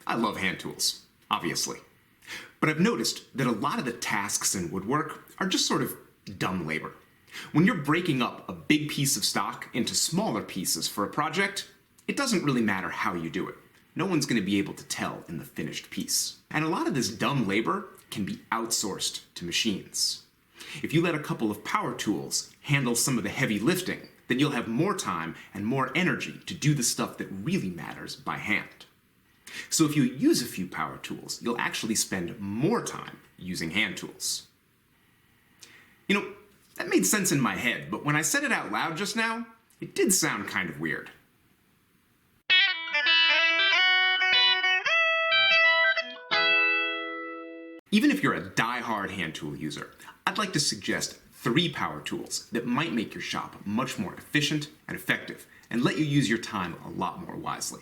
I love hand tools, obviously. But I've noticed that a lot of the tasks in woodwork are just sort of dumb labor. When you're breaking up a big piece of stock into smaller pieces for a project, it doesn't really matter how you do it. No one's going to be able to tell in the finished piece. And a lot of this dumb labor can be outsourced to machines. If you let a couple of power tools handle some of the heavy lifting, then you'll have more time and more energy to do the stuff that really matters by hand. So if you use a few power tools, you'll actually spend more time using hand tools. You know, that made sense in my head, but when I said it out loud just now, it did sound kind of weird. Even if you're a die-hard hand tool user, I'd like to suggest 3 power tools that might make your shop much more efficient and effective and let you use your time a lot more wisely.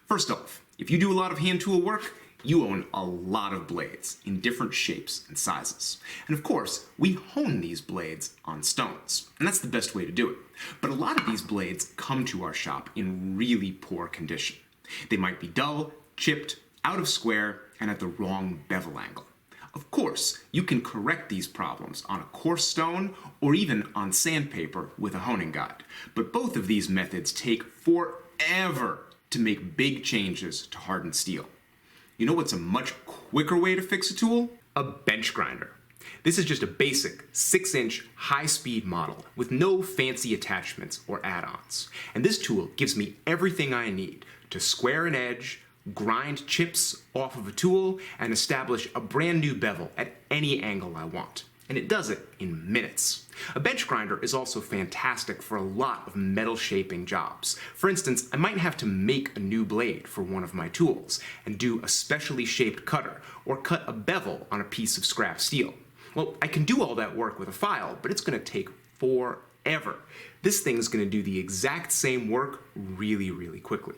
First off, if you do a lot of hand tool work, you own a lot of blades in different shapes and sizes. And of course, we hone these blades on stones, and that's the best way to do it. But a lot of these blades come to our shop in really poor condition. They might be dull, chipped, out of square, and at the wrong bevel angle. Of course, you can correct these problems on a coarse stone or even on sandpaper with a honing guide, but both of these methods take forever to make big changes to hardened steel. You know what's a much quicker way to fix a tool? A bench grinder. This is just a basic 6-inch high-speed model with no fancy attachments or add-ons. And this tool gives me everything I need to square an edge, grind chips off of a tool, and establish a brand new bevel at any angle I want. And it does it in minutes. A bench grinder is also fantastic for a lot of metal shaping jobs. For instance, I might have to make a new blade for one of my tools and do a specially shaped cutter or cut a bevel on a piece of scrap steel. Well, I can do all that work with a file, but it's going to take forever. This thing is going to do the exact same work really, really quickly.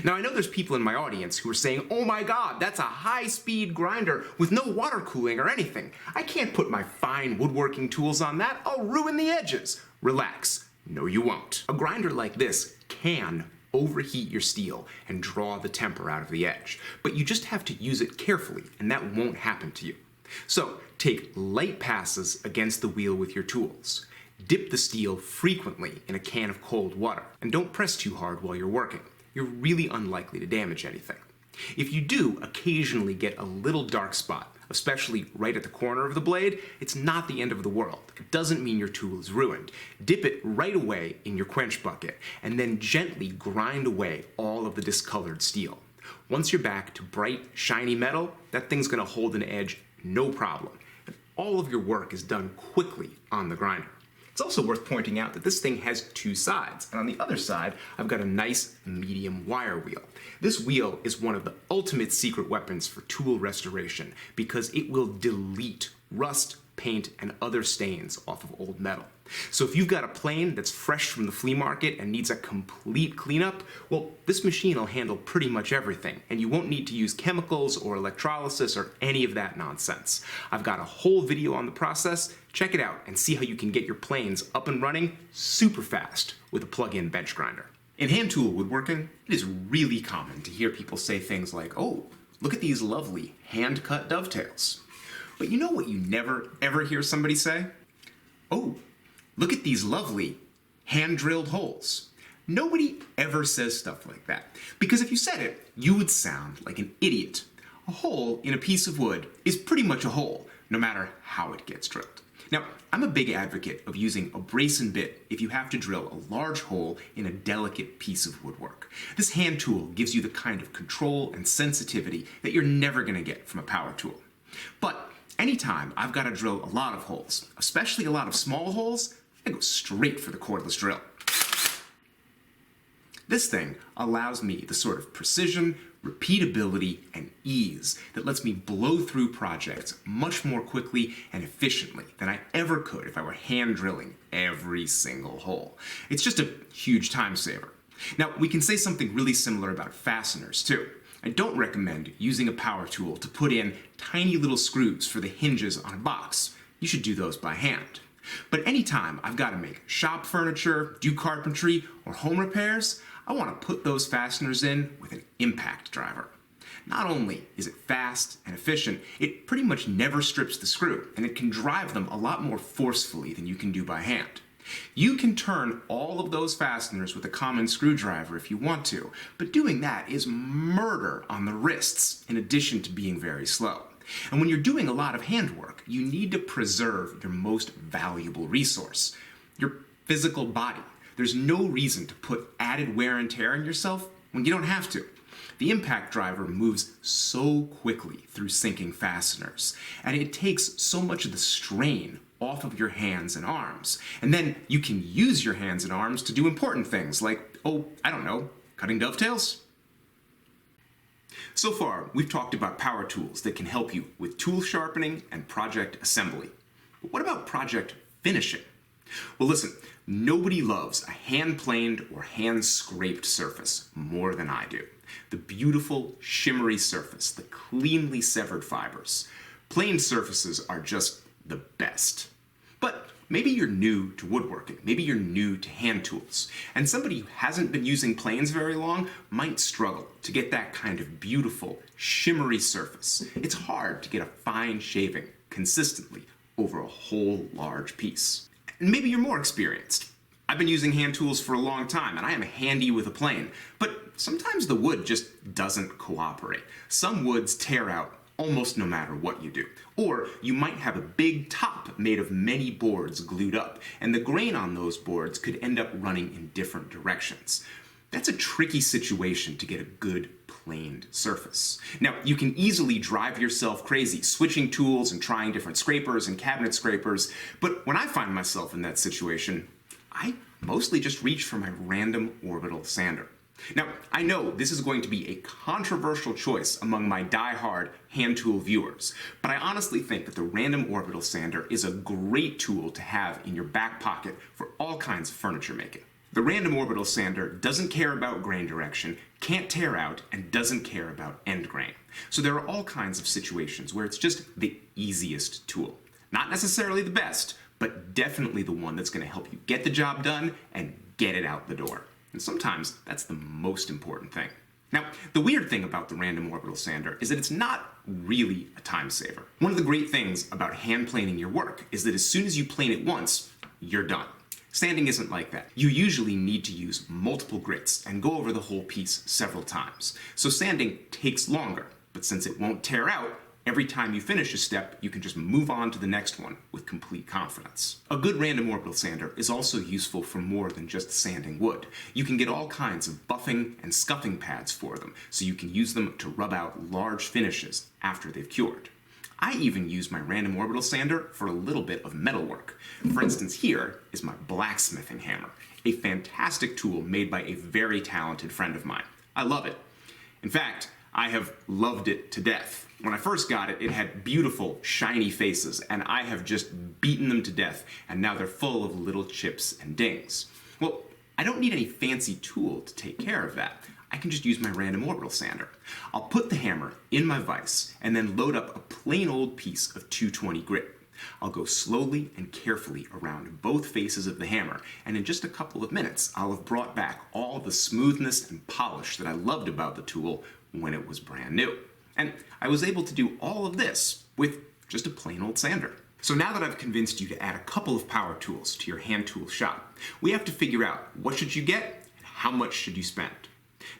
Now, I know there's people in my audience who are saying, oh my god, that's a high-speed grinder with no water cooling or anything. I can't put my fine woodworking tools on that. I'll ruin the edges. Relax. No, you won't. A grinder like this can overheat your steel and draw the temper out of the edge, but you just have to use it carefully, and that won't happen to you. So, take light passes against the wheel with your tools. Dip the steel frequently in a can of cold water, and don't press too hard while you're working. You're really unlikely to damage anything. If you do occasionally get a little dark spot, especially right at the corner of the blade, it's not the end of the world. It doesn't mean your tool is ruined. Dip it right away in your quench bucket, and then gently grind away all of the discolored steel. Once you're back to bright, shiny metal, that thing's gonna hold an edge no problem. And all of your work is done quickly on the grinder. It's also worth pointing out that this thing has 2 sides, and on the other side, I've got a nice medium wire wheel. This wheel is one of the ultimate secret weapons for tool restoration because it will delete rust, paint, and other stains off of old metal. So if you've got a plane that's fresh from the flea market and needs a complete cleanup, well, this machine will handle pretty much everything, and you won't need to use chemicals or electrolysis or any of that nonsense. I've got a whole video on the process. Check it out and see how you can get your planes up and running super fast with a plug-in bench grinder. In hand tool woodworking, it is really common to hear people say things like, oh, look at these lovely hand-cut dovetails. But you know what you never ever hear somebody say? Oh, look at these lovely hand-drilled holes. Nobody ever says stuff like that, because if you said it, you would sound like an idiot. A hole in a piece of wood is pretty much a hole, no matter how it gets drilled. Now, I'm a big advocate of using a brace and bit if you have to drill a large hole in a delicate piece of woodwork. This hand tool gives you the kind of control and sensitivity that you're never going to get from a power tool. But anytime I've got to drill a lot of holes, especially a lot of small holes, I go straight for the cordless drill. This thing allows me the sort of precision, repeatability, and ease that lets me blow through projects much more quickly and efficiently than I ever could if I were hand drilling every single hole. It's just a huge time saver. Now, we can say something really similar about fasteners too. I don't recommend using a power tool to put in tiny little screws for the hinges on a box. You should do those by hand. But anytime I've got to make shop furniture, do carpentry, or home repairs, I want to put those fasteners in with an impact driver. Not only is it fast and efficient, it pretty much never strips the screw, and it can drive them a lot more forcefully than you can do by hand. You can turn all of those fasteners with a common screwdriver if you want to, but doing that is murder on the wrists, in addition to being very slow. And when you're doing a lot of handwork, you need to preserve your most valuable resource, your physical body. There's no reason to put added wear and tear on yourself when you don't have to. The impact driver moves so quickly through sinking fasteners, and it takes so much of the strain off of your hands and arms. And then you can use your hands and arms to do important things like, cutting dovetails. So far, we've talked about power tools that can help you with tool sharpening and project assembly. But what about project finishing? Well, listen, nobody loves a hand-planed or hand-scraped surface more than I do. The beautiful, shimmery surface, the cleanly severed fibers. Planed surfaces are just the best. But maybe you're new to woodworking, maybe you're new to hand tools, and somebody who hasn't been using planes very long might struggle to get that kind of beautiful, shimmery surface. It's hard to get a fine shaving consistently over a whole large piece. And maybe you're more experienced. I've been using hand tools for a long time, and I am handy with a plane, but sometimes the wood just doesn't cooperate. Some woods tear out almost no matter what you do. Or you might have a big top made of many boards glued up, and the grain on those boards could end up running in different directions. That's a tricky situation to get a good planed surface. Now, you can easily drive yourself crazy switching tools and trying different scrapers and cabinet scrapers, but when I find myself in that situation, I mostly just reach for my random Orbital sander. Now, I know this is going to be a controversial choice among my die-hard hand tool viewers, but I honestly think that the random Orbital sander is a great tool to have in your back pocket for all kinds of furniture making. The random Orbital sander doesn't care about grain direction, can't tear out, and doesn't care about end grain. So there are all kinds of situations where it's just the easiest tool. Not necessarily the best, but definitely the one that's going to help you get the job done and get it out the door. And sometimes that's the most important thing. Now, the weird thing about the random Orbital sander is that it's not really a time saver. One of the great things about hand planing your work is that as soon as you plane it once, you're done. Sanding isn't like that. You usually need to use multiple grits and go over the whole piece several times. So sanding takes longer, but since it won't tear out, every time you finish a step, you can just move on to the next one with complete confidence. A good random Orbital sander is also useful for more than just sanding wood. You can get all kinds of buffing and scuffing pads for them, so you can use them to rub out large finishes after they've cured. I even use my random Orbital sander for a little bit of metal work. For instance, here is my Blacksmithing Hammer, a fantastic tool made by a very talented friend of mine. I love it. In fact, I have loved it to death. When I first got it, it had beautiful, shiny faces, and I have just beaten them to death, and now they're full of little chips and dings. Well, I don't need any fancy tool to take care of that. I can just use my random Orbital sander. I'll put the hammer in my vise, and then load up a plain old piece of 220 grit. I'll go slowly and carefully around both faces of the hammer, and in just a couple of minutes, I'll have brought back all the smoothness and polish that I loved about the tool when it was brand new. And I was able to do all of this with just a plain old sander. So now that I've convinced you to add a couple of power tools to your hand tool shop, we have to figure out what should you get and how much should you spend.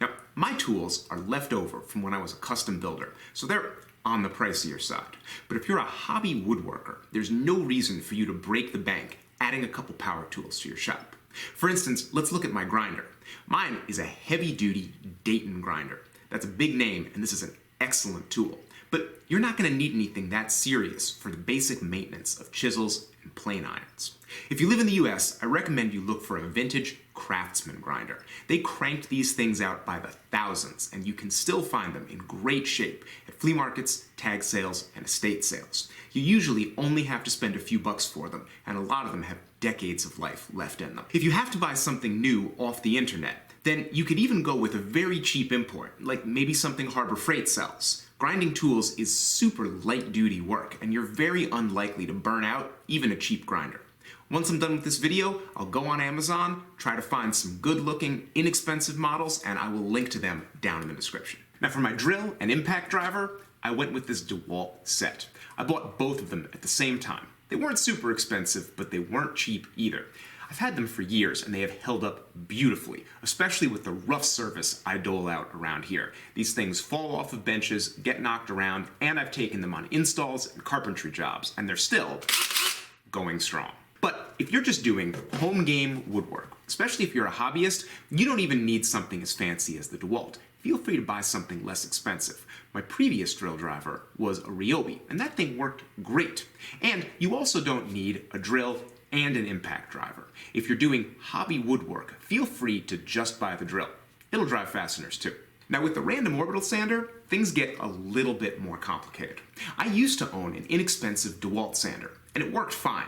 Now, my tools are left over from when I was a custom builder, so they're on the pricier side. But if you're a hobby woodworker, there's no reason for you to break the bank adding a couple power tools to your shop. For instance, let's look at my grinder. Mine is a heavy-duty Dayton grinder. That's a big name, and this is an excellent tool. But you're not going to need anything that serious for the basic maintenance of chisels and plane irons. If you live in the US, I recommend you look for a vintage Craftsman grinder. They cranked these things out by the thousands, and you can still find them in great shape at flea markets, tag sales, and estate sales. You usually only have to spend a few bucks for them, and a lot of them have decades of life left in them. If you have to buy something new off the internet, then you could even go with a very cheap import, like maybe something Harbor Freight sells. Grinding tools is super light-duty work, and you're very unlikely to burn out even a cheap grinder. Once I'm done with this video, I'll go on Amazon, try to find some good-looking, inexpensive models, and I will link to them down in the description. Now for my drill and impact driver, I went with this DeWalt set. I bought both of them at the same time. They weren't super expensive, but they weren't cheap either. I've had them for years and they have held up beautifully, especially with the rough surface I dole out around here. These things fall off of benches, get knocked around, and I've taken them on installs and carpentry jobs, and they're still going strong. But if you're just doing home game woodwork, especially if you're a hobbyist, you don't even need something as fancy as the DeWalt. Feel free to buy something less expensive. My previous drill driver was a Ryobi, and that thing worked great. And you also don't need a drill and an impact driver. If you're doing hobby woodwork, feel free to just buy the drill. It'll drive fasteners too. Now with the random orbital sander, things get a little bit more complicated. I used to own an inexpensive DeWalt sander, and it worked fine.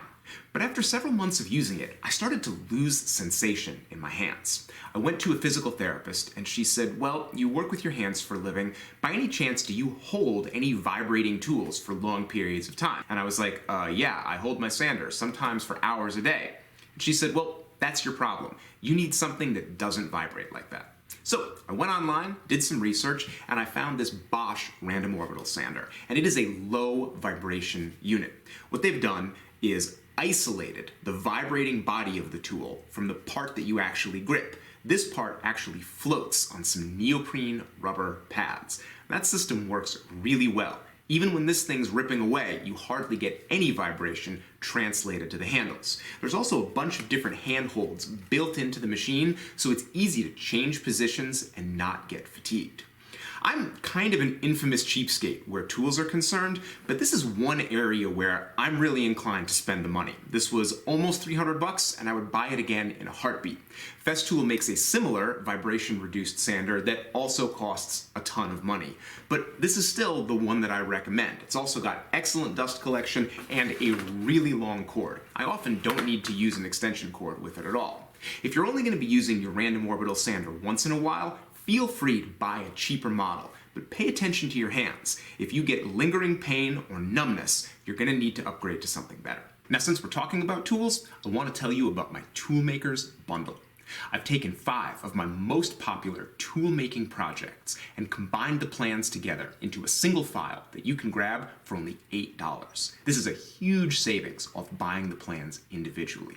But after several months of using it, I started to lose sensation in my hands. I went to a physical therapist and she said, well, you work with your hands for a living. By any chance, do you hold any vibrating tools for long periods of time? And I was like, yeah, I hold my sander, sometimes for hours a day. And she said, well, that's your problem. You need something that doesn't vibrate like that. So I went online, did some research, and I found this Bosch random orbital sander. And it is a low vibration unit. What they've done is isolated the vibrating body of the tool from the part that you actually grip. This part actually floats on some neoprene rubber pads. That system works really well. Even when this thing's ripping away, you hardly get any vibration translated to the handles. There's also a bunch of different handholds built into the machine, so it's easy to change positions and not get fatigued. I'm kind of an infamous cheapskate where tools are concerned, but this is one area where I'm really inclined to spend the money. This was almost $300 and I would buy it again in a heartbeat. Festool makes a similar vibration-reduced sander that also costs a ton of money, but this is still the one that I recommend. It's also got excellent dust collection and a really long cord. I often don't need to use an extension cord with it at all. If you're only going to be using your random orbital sander once in a while, feel free to buy a cheaper model, but pay attention to your hands. If you get lingering pain or numbness, you're going to need to upgrade to something better. Now, since we're talking about tools, I want to tell you about my Toolmakers bundle. I've taken 5 of my most popular tool-making projects and combined the plans together into a single file that you can grab for only $8. This is a huge savings off buying the plans individually.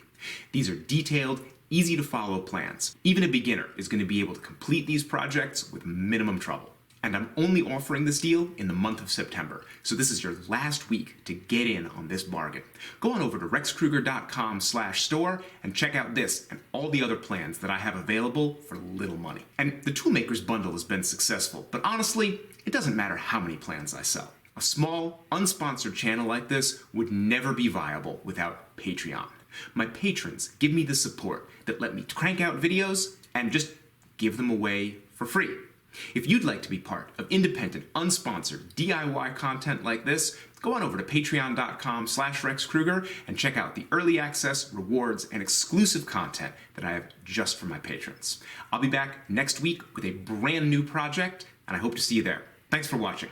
These are detailed, easy-to-follow plans. Even a beginner is going to be able to complete these projects with minimum trouble. And I'm only offering this deal in the month of September, so this is your last week to get in on this bargain. Go on over to rexkruger.com/store and check out this and all the other plans that I have available for little money. And the Toolmakers bundle has been successful, but honestly, it doesn't matter how many plans I sell. A small, unsponsored channel like this would never be viable without Patreon. My patrons give me the support that let me crank out videos and just give them away for free. If you'd like to be part of independent, unsponsored DIY content like this, go on over to patreon.com/RexKruger and check out the early access, rewards, and exclusive content that I have just for my patrons. I'll be back next week with a brand new project, and I hope to see you there. Thanks for watching.